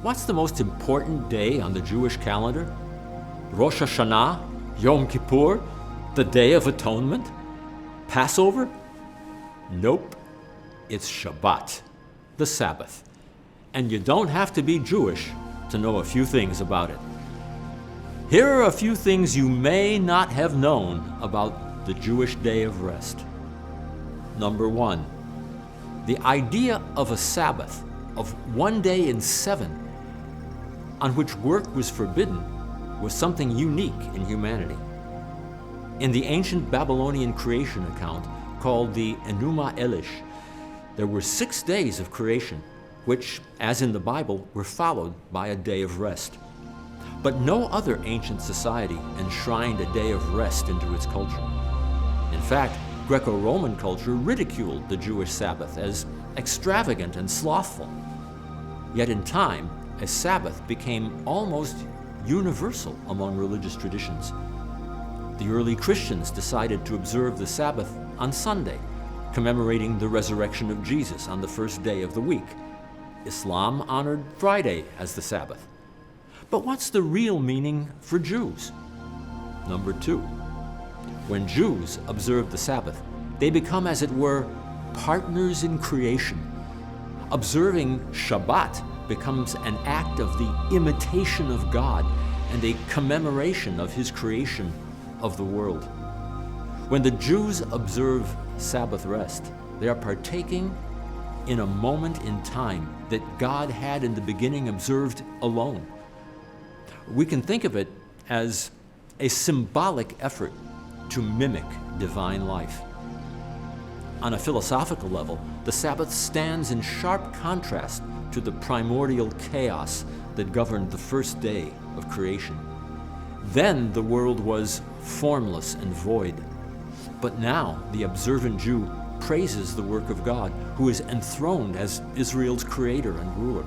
What's the most important day on the Jewish calendar? Rosh Hashanah? Yom Kippur? The Day of Atonement? Passover? Nope. It's Shabbat, the Sabbath. And you don't have to be Jewish to know a few things about it. Here are a few things you may not have known about the Jewish day of rest. Number 1, the idea of a Sabbath, of one day in 7, on which work was forbidden, was something unique in humanity. In the ancient Babylonian creation account, called the Enuma Elish, there were 6 days of creation, which, as in the Bible, were followed by a day of rest. But no other ancient society enshrined a day of rest into its culture. In fact, Greco-Roman culture ridiculed the Jewish Sabbath as extravagant and slothful. Yet in time, a Sabbath became almost universal among religious traditions. The early Christians decided to observe the Sabbath on Sunday, commemorating the resurrection of Jesus on the first day of the week. Islam honored Friday as the Sabbath. But what's the real meaning for Jews? Number 2, when Jews observe the Sabbath, they become, as it were, partners in creation. Observing Shabbat becomes an act of the imitation of God and a commemoration of His creation of the world. When the Jews observe Sabbath rest, they are partaking in a moment in time that God had in the beginning observed alone. We can think of it as a symbolic effort to mimic divine life. On a philosophical level, the Sabbath stands in sharp contrast to the primordial chaos that governed the first day of creation. Then the world was formless and void. But now the observant Jew praises the work of God, who is enthroned as Israel's creator and ruler.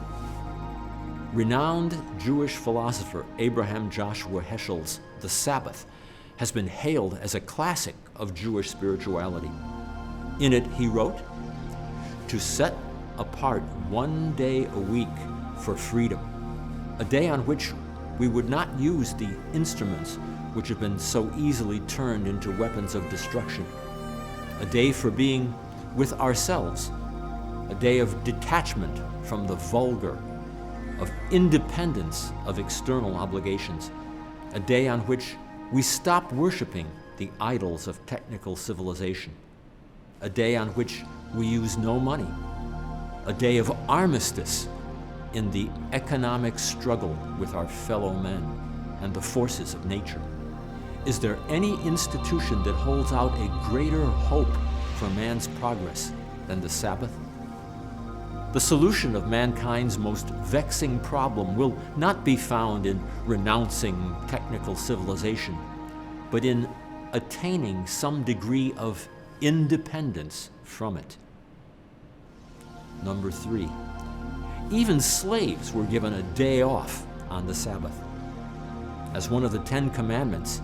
Renowned Jewish philosopher Abraham Joshua Heschel's The Sabbath has been hailed as a classic of Jewish spirituality. In it, he wrote, "To set apart one day a week for freedom, a day on which we would not use the instruments which have been so easily turned into weapons of destruction, a day for being with ourselves, a day of detachment from the vulgar, of independence of external obligations, a day on which we stop worshiping the idols of technical civilization, a day on which we use no money, a day of armistice in the economic struggle with our fellow men and the forces of nature. Is there any institution that holds out a greater hope for man's progress than the Sabbath? The solution of mankind's most vexing problem will not be found in renouncing technical civilization, but in attaining some degree of independence from it." Number 3, even slaves were given a day off on the Sabbath. As one of the 10 Commandments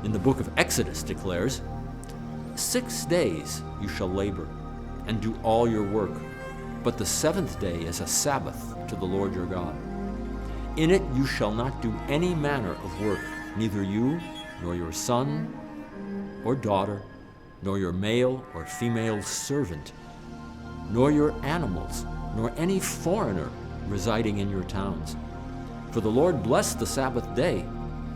in the book of Exodus declares, 6 days you shall labor and do all your work, but the 7th day is a Sabbath to the Lord your God. In it you shall not do any manner of work, neither you, nor your son or daughter, nor your male or female servant, nor your animals, nor any foreigner residing in your towns. For the Lord blessed the Sabbath day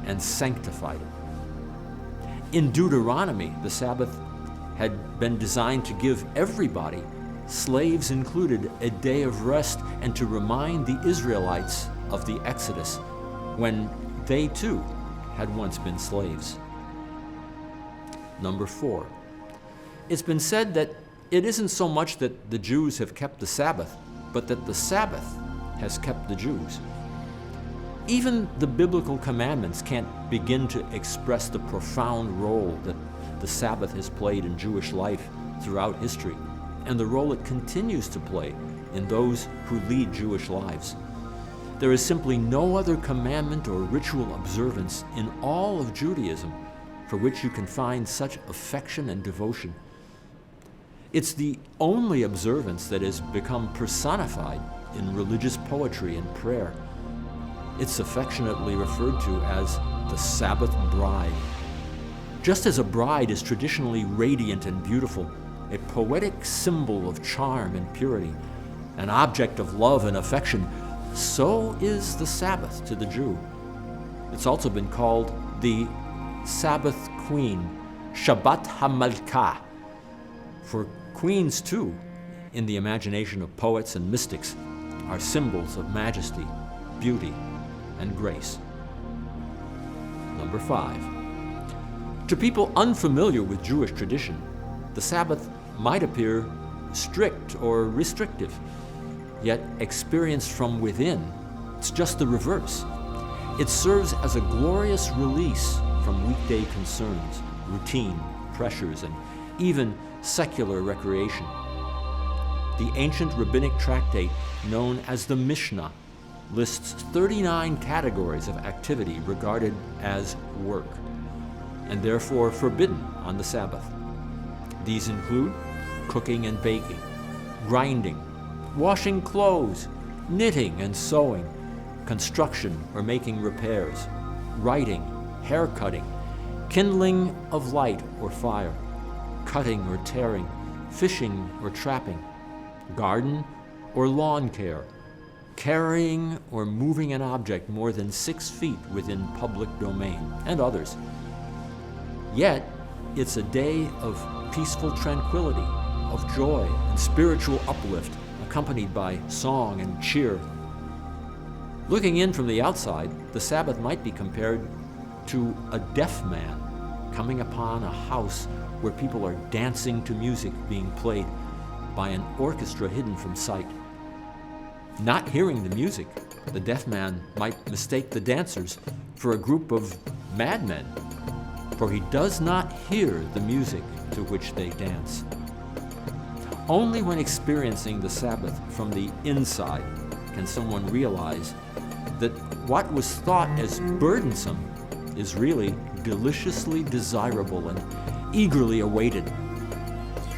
and sanctified it. In Deuteronomy, the Sabbath had been designed to give everybody, slaves included, a day of rest and to remind the Israelites of the Exodus when they too had once been slaves. Number 4, it's been said that it isn't so much that the Jews have kept the Sabbath, but that the Sabbath has kept the Jews. Even the biblical commandments can't begin to express the profound role that the Sabbath has played in Jewish life throughout history, and the role it continues to play in those who lead Jewish lives. There is simply no other commandment or ritual observance in all of Judaism for which you can find such affection and devotion. It's the only observance that has become personified in religious poetry and prayer. It's affectionately referred to as the Sabbath bride. Just as a bride is traditionally radiant and beautiful, a poetic symbol of charm and purity, an object of love and affection, so is the Sabbath to the Jew. It's also been called the Sabbath Queen, Shabbat HaMalkah. For queens, too, in the imagination of poets and mystics, are symbols of majesty, beauty, and grace. Number 5. To people unfamiliar with Jewish tradition, the Sabbath might appear strict or restrictive, yet experienced from within, it's just the reverse. It serves as a glorious release from weekday concerns, routine, pressures, and even secular recreation. The ancient rabbinic tractate known as the Mishnah lists 39 categories of activity regarded as work, and therefore forbidden on the Sabbath. These include cooking and baking, grinding, washing clothes, knitting and sewing, construction or making repairs, writing, hair cutting, kindling of light or fire, cutting or tearing, fishing or trapping, garden or lawn care, carrying or moving an object more than 6 feet within public domain, and others. Yet, it's a day of peaceful tranquility, of joy and spiritual uplift, accompanied by song and cheer. Looking in from the outside, the Sabbath might be compared to a deaf man coming upon a house where people are dancing to music being played by an orchestra hidden from sight. Not hearing the music, the deaf man might mistake the dancers for a group of madmen, for he does not hear the music to which they dance. Only when experiencing the Sabbath from the inside can someone realize that what was thought as burdensome is really deliciously desirable and eagerly awaited.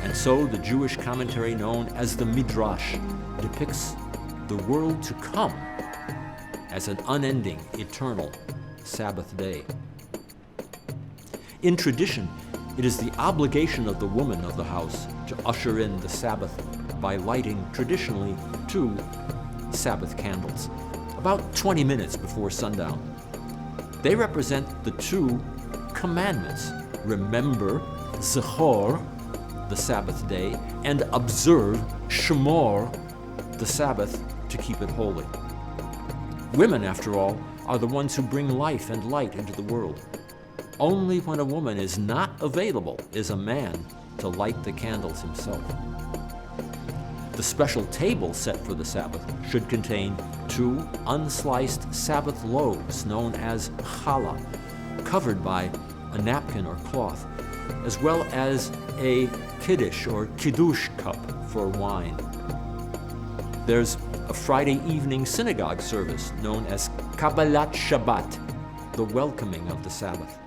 And so the Jewish commentary known as the Midrash depicts the world to come as an unending, eternal Sabbath day. In tradition, it is the obligation of the woman of the house to usher in the Sabbath by lighting traditionally 2 Sabbath candles, about 20 minutes before sundown. They represent the 2 commandments: remember, Zechor, the Sabbath day, and observe, Shemor, the Sabbath, to keep it holy. Women, after all, are the ones who bring life and light into the world. Only when a woman is not available is a man to light the candles himself. The special table set for the Sabbath should contain 2 unsliced Sabbath loaves known as challah, covered by a napkin or cloth, as well as a kiddush or kiddush cup for wine. There's a Friday evening synagogue service known as Kabbalat Shabbat, the welcoming of the Sabbath.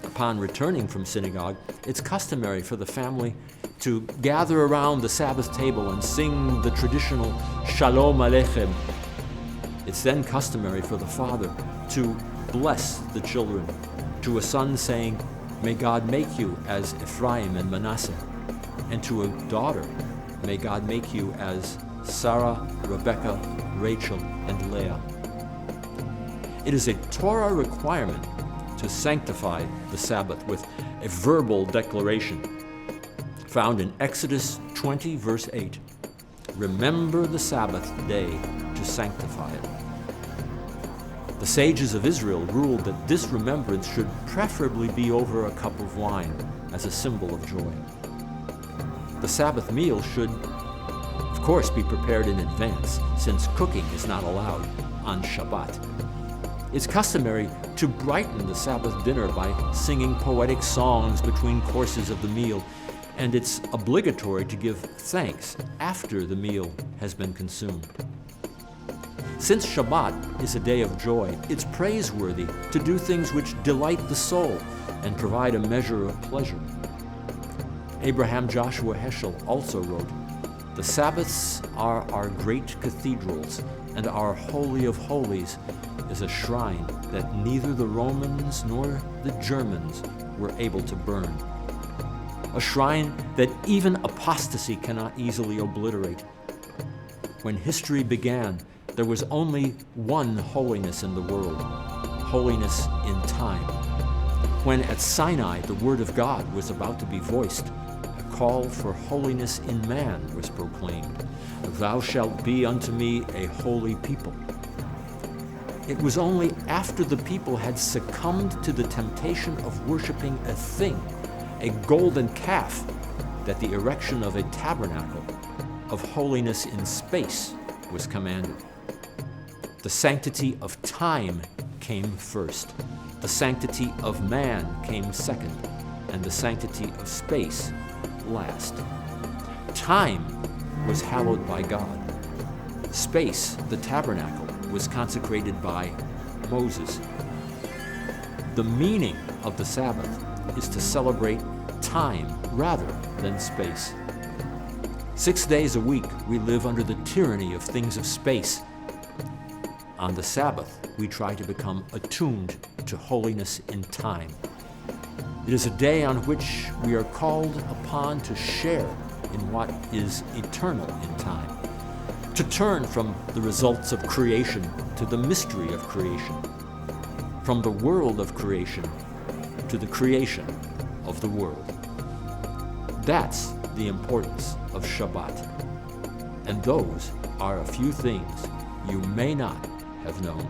Upon returning from synagogue, it's customary for the family to gather around the Sabbath table and sing the traditional Shalom Aleichem. It's then customary for the father to bless the children, to a son saying, "May God make you as Ephraim and Manasseh," and to a daughter, "May God make you as Sarah, Rebecca, Rachel, and Leah." It is a Torah requirement to sanctify the Sabbath with a verbal declaration found in Exodus 20, verse 8. Remember the Sabbath day to sanctify it. The sages of Israel ruled that this remembrance should preferably be over a cup of wine as a symbol of joy. The Sabbath meal should, of course, be prepared in advance, since cooking is not allowed on Shabbat. It's customary to brighten the Sabbath dinner by singing poetic songs between courses of the meal, and it's obligatory to give thanks after the meal has been consumed. Since Shabbat is a day of joy, it's praiseworthy to do things which delight the soul and provide a measure of pleasure. Abraham Joshua Heschel also wrote, The Sabbaths are our great cathedrals, and our Holy of Holies is a shrine that neither the Romans nor the Germans were able to burn. A shrine that even apostasy cannot easily obliterate. When history began, there was only one holiness in the world, holiness in time. When at Sinai the word of God was about to be voiced, a call for holiness in man was proclaimed. Thou shalt be unto me a holy people. It was only after the people had succumbed to the temptation of worshiping a thing, a golden calf, that the erection of a tabernacle of holiness in space was commanded. The sanctity of time came first, the sanctity of man came second, and the sanctity of space last. Time was hallowed by God. Space, the tabernacle, was consecrated by Moses. The meaning of the Sabbath is to celebrate time rather than space. 6 days a week, we live under the tyranny of things of space. On the Sabbath, we try to become attuned to holiness in time. It is a day on which we are called upon to share in what is eternal in time, to turn from the results of creation to the mystery of creation, from the world of creation to the creation of the world. That's the importance of Shabbat. And those are a few things you may not have known.